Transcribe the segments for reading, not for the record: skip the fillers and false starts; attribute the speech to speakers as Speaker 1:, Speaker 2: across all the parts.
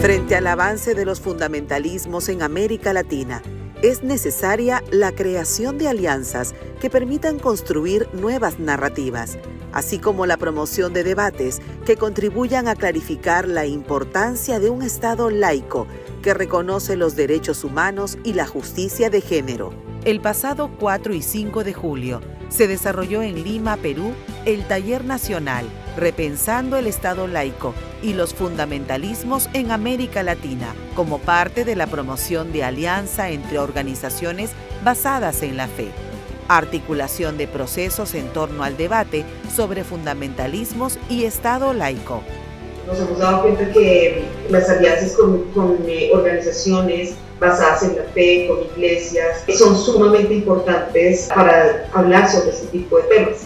Speaker 1: Frente al avance de los fundamentalismos en América Latina, es necesaria la creación de alianzas que permitan construir nuevas narrativas, así como la promoción de debates que contribuyan a clarificar la importancia de un Estado laico que reconoce los derechos humanos y la justicia de género. El pasado 4 y 5 de julio se desarrolló en Lima, Perú, el Taller Nacional Repensando el Estado Laico y los Fundamentalismos en América Latina, como parte de la promoción de alianza entre organizaciones basadas en la fe. Articulación de procesos en torno al debate sobre fundamentalismos y Estado laico.
Speaker 2: Nos hemos dado cuenta que las alianzas con organizaciones basadas en la fe, con iglesias, son sumamente importantes para hablar sobre este tipo de temas,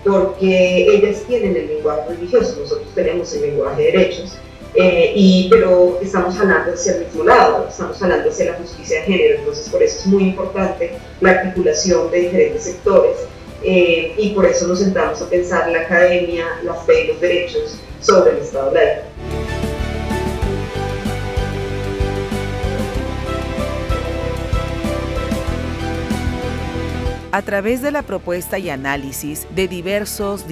Speaker 2: porque ellas tienen el lenguaje religioso, nosotros tenemos el lenguaje de derechos, pero estamos hablando hacia el mismo lado, estamos hablando hacia la justicia de género, entonces por eso es muy importante la articulación de diferentes sectores, y por eso nos sentamos a pensar la academia, la fe y los derechos sobre el Estado laico.
Speaker 1: A través de la propuesta y análisis de diversas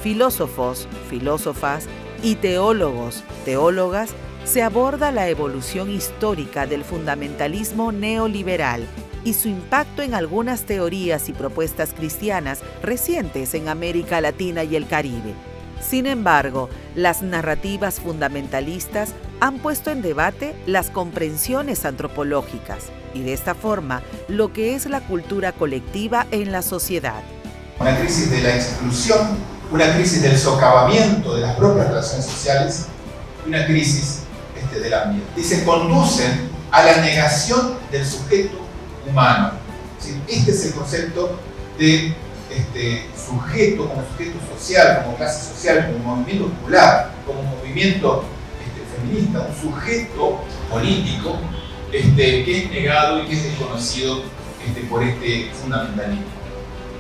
Speaker 1: filósofos, filósofas y teólogos, teólogas, se aborda la evolución histórica del fundamentalismo neoliberal y su impacto en algunas teorías y propuestas cristianas recientes en América Latina y el Caribe. Sin embargo, las narrativas fundamentalistas han puesto en debate las comprensiones antropológicas y de esta forma lo que es la cultura colectiva en la sociedad.
Speaker 3: Una crisis de la exclusión, una crisis del socavamiento de las propias relaciones sociales y una crisis del ambiente. Y se conducen a la negación del sujeto humano. ¿Sí? Este es el concepto de sujeto como sujeto social, como clase social, como movimiento popular, como movimiento feminista, un sujeto político que es negado y que es desconocido por este fundamentalismo.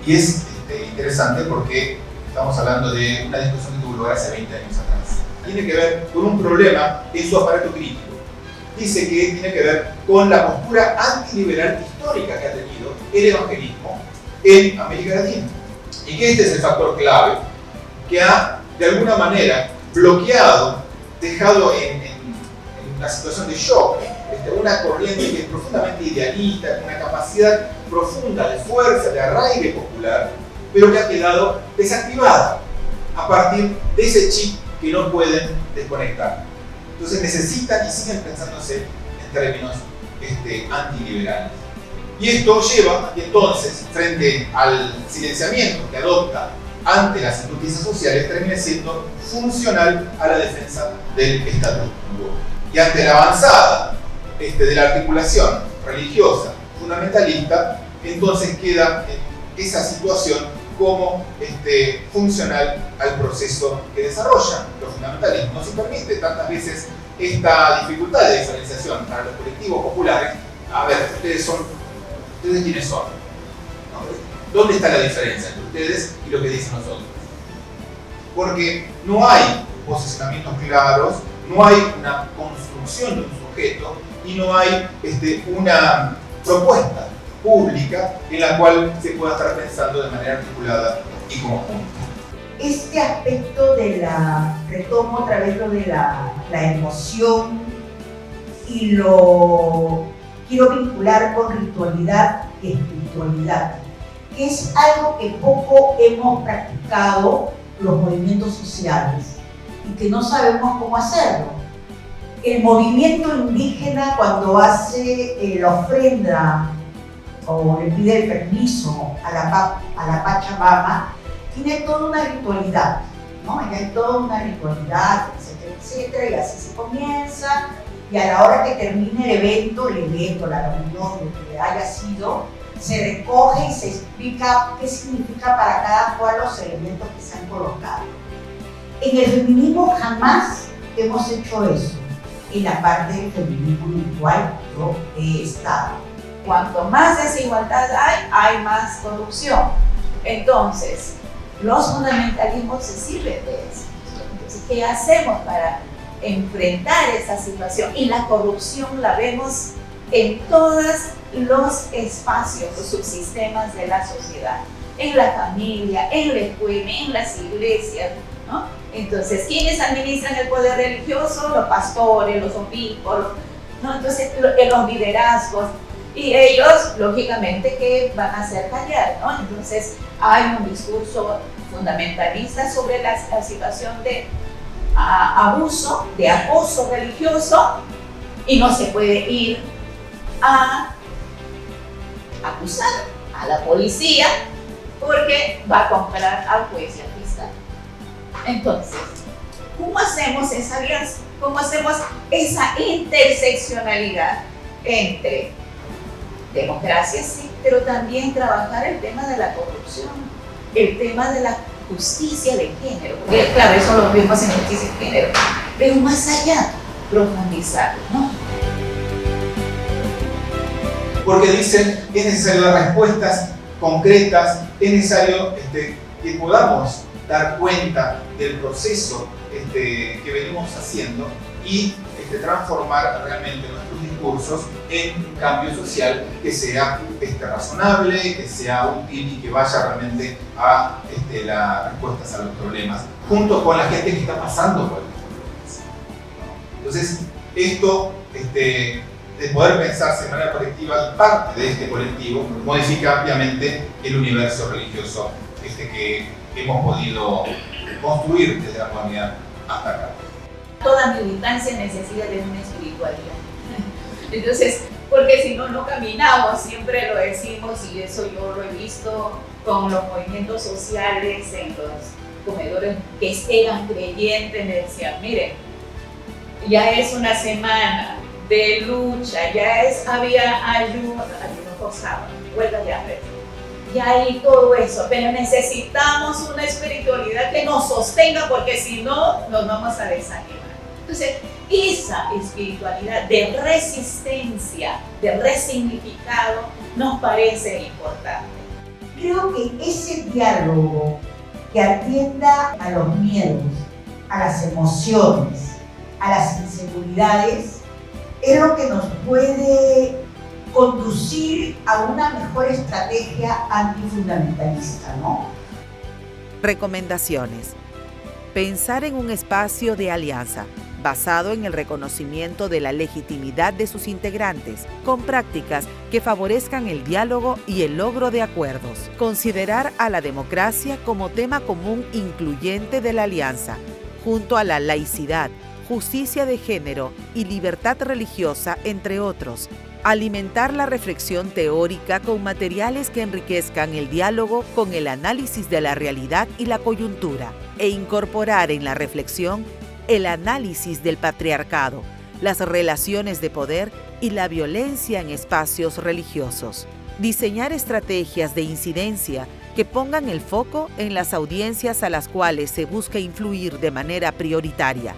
Speaker 3: Y es interesante porque estamos hablando de una discusión que tuvo lugar hace 20 años atrás. Tiene que ver con un problema en su aparato crítico. Dice que tiene que ver con la postura antiliberal histórica que ha tenido el evangelismo en América Latina. Y que este es el factor clave que ha, de alguna manera, bloqueado, dejado en una situación de shock, una corriente que es profundamente idealista, con una capacidad profunda de fuerza, de arraigue popular, pero que ha quedado desactivada a partir de ese chip que no pueden desconectar. Entonces necesitan y siguen pensándose en términos antiliberales. Y esto lleva a que entonces, frente al silenciamiento que adopta ante las injusticias sociales, termine siendo funcional a la defensa del statu quo. Y ante la avanzada de la articulación religiosa fundamentalista, entonces queda esa situación como funcional al proceso que desarrolla los fundamentalismos. No se permite tantas veces esta dificultad de diferenciación para los colectivos populares. A ver, ¿ustedes quiénes son? ¿No? ¿Dónde está la diferencia entre ustedes y lo que dicen nosotros? Porque no hay posicionamientos claros, no hay una construcción de un sujeto y no hay una propuesta pública en la cual se pueda estar pensando de manera articulada y conjunta.
Speaker 4: Este aspecto retomo otra vez lo de la emoción y lo quiero vincular con ritualidad y espiritualidad, que es algo que poco hemos practicado los movimientos sociales y que no sabemos cómo hacerlo. El movimiento indígena, cuando hace la ofrenda o le pide el permiso a la Pachamama, tiene toda una ritualidad, ¿no? Y hay toda una ritualidad, etcétera, etcétera, y así se comienza, y a la hora que termine el evento, la reunión, lo que haya sido, se recoge y se explica qué significa para cada cual los elementos que se han colocado. En el feminismo jamás hemos hecho eso. En la parte del feminismo virtual yo he estado.
Speaker 5: Cuanto más desigualdad hay más corrupción. Entonces, los fundamentalismos se sirven de eso. Entonces, ¿qué hacemos para enfrentar esa situación. Y la corrupción la vemos en todos los espacios, los subsistemas de la sociedad, en la familia, en la escuela, en las iglesias, ¿no? Entonces, ¿quiénes administran el poder religioso? Los pastores, los obispos, ¿no? Entonces, los liderazgos, y ellos, lógicamente, que van a hacer callar, ¿no? Entonces, hay un discurso fundamentalista sobre la situación de abuso, de acoso religioso, y no se puede ir a acusar a la policía porque va a comprar al juez y al fiscal. Entonces, ¿cómo hacemos esa alianza? ¿Cómo hacemos esa interseccionalidad entre democracia, sí, pero también trabajar el tema de la corrupción, el tema de la justicia de género? Porque, claro, eso lo vimos en justicia de género, pero más allá, profundizarlo, ¿no?
Speaker 3: Porque dicen, es necesario dar respuestas concretas, es necesario que podamos dar cuenta del proceso que venimos haciendo y transformar realmente nuestros discursos en un cambio social que sea razonable, que sea útil y que vaya realmente a las respuestas a los problemas, junto con la gente que está pasando por estos problemas. Entonces, esto de poder pensarse de manera colectiva y parte de este colectivo modifica ampliamente el universo religioso que hemos podido construir desde la comunidad hasta acá.
Speaker 5: Toda militancia necesita de una espiritualidad. Entonces, porque si no, no caminamos, siempre lo decimos, y eso yo lo he visto con los movimientos sociales, en los comedores que eran creyentes, me decían, miren, ya es una semana de lucha, había ayuno forzado, huelga de hambre, ya hay todo eso, pero necesitamos una espiritualidad que nos sostenga, porque si no, nos vamos a desanimar. Entonces, esa espiritualidad de resistencia, de resignificado, nos parece importante.
Speaker 4: Creo que ese diálogo que atienda a los miedos, a las emociones, a las inseguridades, es lo que nos puede conducir a una mejor estrategia antifundamentalista, ¿no?
Speaker 1: Recomendaciones. Pensar en un espacio de alianza basado en el reconocimiento de la legitimidad de sus integrantes, con prácticas que favorezcan el diálogo y el logro de acuerdos. Considerar a la democracia como tema común incluyente de la alianza, junto a la laicidad, justicia de género y libertad religiosa, entre otros. Alimentar la reflexión teórica con materiales que enriquezcan el diálogo con el análisis de la realidad y la coyuntura, e incorporar en la reflexión el análisis del patriarcado, las relaciones de poder y la violencia en espacios religiosos. Diseñar estrategias de incidencia que pongan el foco en las audiencias a las cuales se busca influir de manera prioritaria.